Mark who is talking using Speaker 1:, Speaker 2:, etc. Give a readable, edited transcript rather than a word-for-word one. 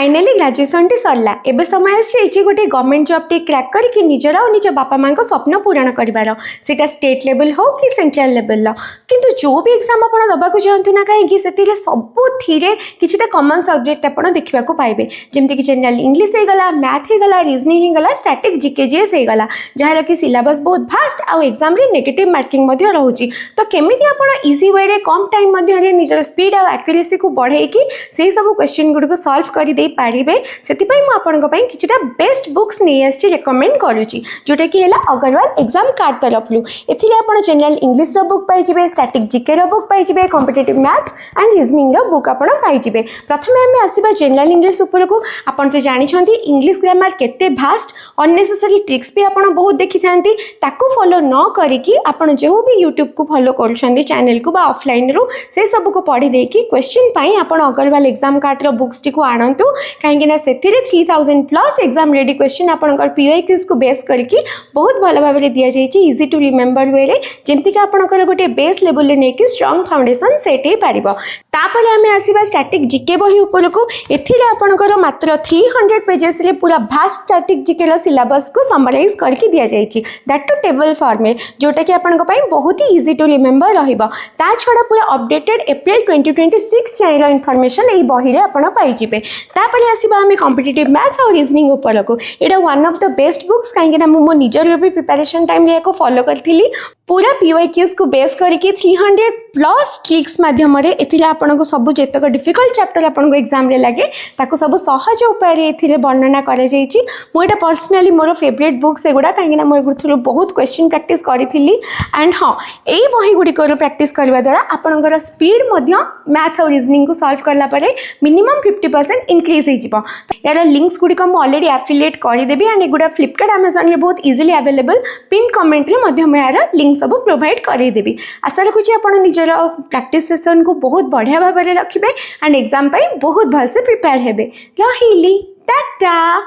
Speaker 1: Finally graduation T सरला एबे समय आसी गोटे गवर्नमेंट जॉब टी क्रैक करके निजर और निज बापा माँ स्वप्न पूरण करार सेटा स्टेट लेवल हो कि सेंट्रल लेवल किंतु जो भी एग्जाम आप दबाक चाहतु ना कहीं सबुथिरे किछिटा कॉमन सब्जेक्ट आप देखा पाइबे जमती कि जनरल इंग्लिश होगला मैथ होगला रीजनिंग होगला स्टैटिक जीके जीएस होगला जार कि सिलेबस बहुत भास्ट आउ एग्जाम रे नेगेटिव मार्किंग रोचे तो केमिति आप इजी वे कम टाइम निजर स्पीड और एक्यूरेसी को बढ़ेकी से सब क्वेश्चन गुड़िक सॉल्व कर दे पारिबे सेतिपई मु आपनको पई किछटा बेस्ट बुक्स नै आछि रेकमेंड करूची जोटा कि हैला अग्रवाल एग्जाम कार्ड तरफलु एथिले आपण जनरल इंग्लिश रो बुक पाई जिवे स्टैटिक जीके रो बुक पाई जिवे कॉम्पिटिटिव मैथ्स एंड रीजनिंग रो बुक आपण पाई जिवे प्रथमे हमें आसीबा जनरल इंग्लिश ऊपर को आपण तो जानि छथि इंग्लिश ग्रामर केते भास्ट अननेसेसरी ट्रिक्स भी आपण बहुत देखि थांती ताको फॉलो न करिकि आपण जो भी YouTube को फॉलो करूछंदी चैनल को बा ऑफलाइन रो से सब को पढ़ी देकी क्वेश्चन पाई आपण अग्रवाल एग्जाम कार्ड रो बुक्स टी को आणंतु कहीं से 3000 प्लस एग्जाम रेडी क्वेश्चन आपंकर पीओक्यूज को बेस करके बहुत भल भाव में दि जाइए इजी टू रिमेम्बर वे जमती कि आपंकर गोटे बेस लेवल नहीं स्ट्रॉन्ग फाउंडेशन सेट हो पार तापर आम आसवा स्टैटिक जीके बही उपर को एथिले आपंकर मात्र 300 पेजेस रे पूरा भास्ट स्टैटिक जीके सिलेबस को समराइज करके दि जाइए दैट टू टेबल फॉर्मेट जोटा कि आपंक बहुत ही इजी टू रिमेम्बर रहिबा ता छड़ा पूरा अपडेटेड अप्रैल 2026 जाइर इनफॉरमेशन यही बही रे आपण पाई जिवे तापर आसीबा हमें कॉम्पिटिटिव मैथ्स और रीजनिंग ऊपर को एटा one of the best books कहीं मो निजर भी प्रिपरेशन टाइम रे को फॉलो करथिली पूरा पीओक्यूज को बेस करके 300 प्लस ट्रिक्स माध्यम एथिले आपन को सब जेतक डिफिकल्ट चैप्टर आपन को एग्जाम रे लागे ताको सब सहज उपाय रे एथिले वर्णना करा जायछि मो एटा पर्सनली मोर फेवरेट बुक से गुडा कहीं मो एगुथुलो बहुत क्वेश्चन प्रैक्टिस करिथिली एंड हां एई बही गुडी को प्रैक्टिस करबा द्वारा आपनकर स्पीड मध्य मैथ और रीजनिंग को सॉल्व करला परे मिनिमम 50% इंक्रीज हो जिवो यार लिंक्स गुडी को ऑलरेडी एफिलिएट कर देबी एंड एगुडा फ्लिपकार्ट अमेजन रे बहुत इजीली अवेलेबल पिन कमेंट रे मध्य में यार लिंक सब प्रोवाइड कर देबी आशा रखुची आपण निजर प्रैक्टिस सेशन को बहुत बढ़िया भाव में रखिबे एंड एग्जाम पाई बहुत भल से प्रिपेयर हेबे रहिली टाटा।